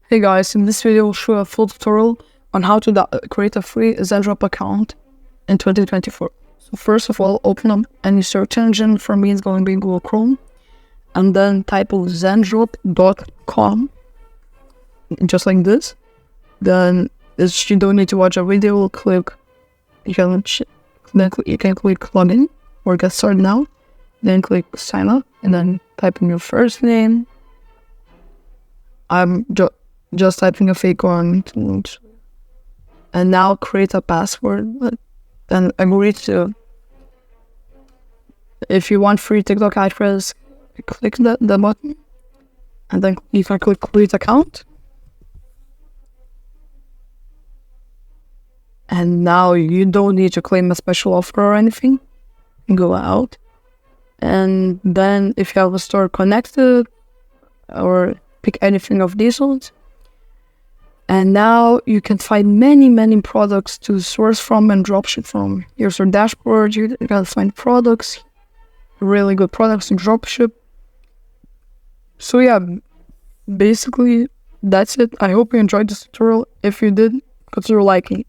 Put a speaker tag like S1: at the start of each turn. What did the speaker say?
S1: Hey guys, in this video I'll show a full tutorial on how to create a free ZenDrop account in 2024. So first of all, open up any search engine. For me it's going to be Google Chrome, and then type of ZenDrop.com, just like this. Then you don't need to watch a video. You can click login or get started now, then click sign up, and then type in your first name. I'm just typing a fake one, and now create a password, and agree to. If you want free TikTok address, click the button, and then you can click create account. And now you don't need to claim a special offer or anything. Go out, and then if you have a store connected, or pick anything of these ones. And now you can find many products to source from and dropship from. Here's your dashboard. You can find products, really good products to dropship. So yeah, basically that's it. I hope you enjoyed this tutorial. If you did, consider liking.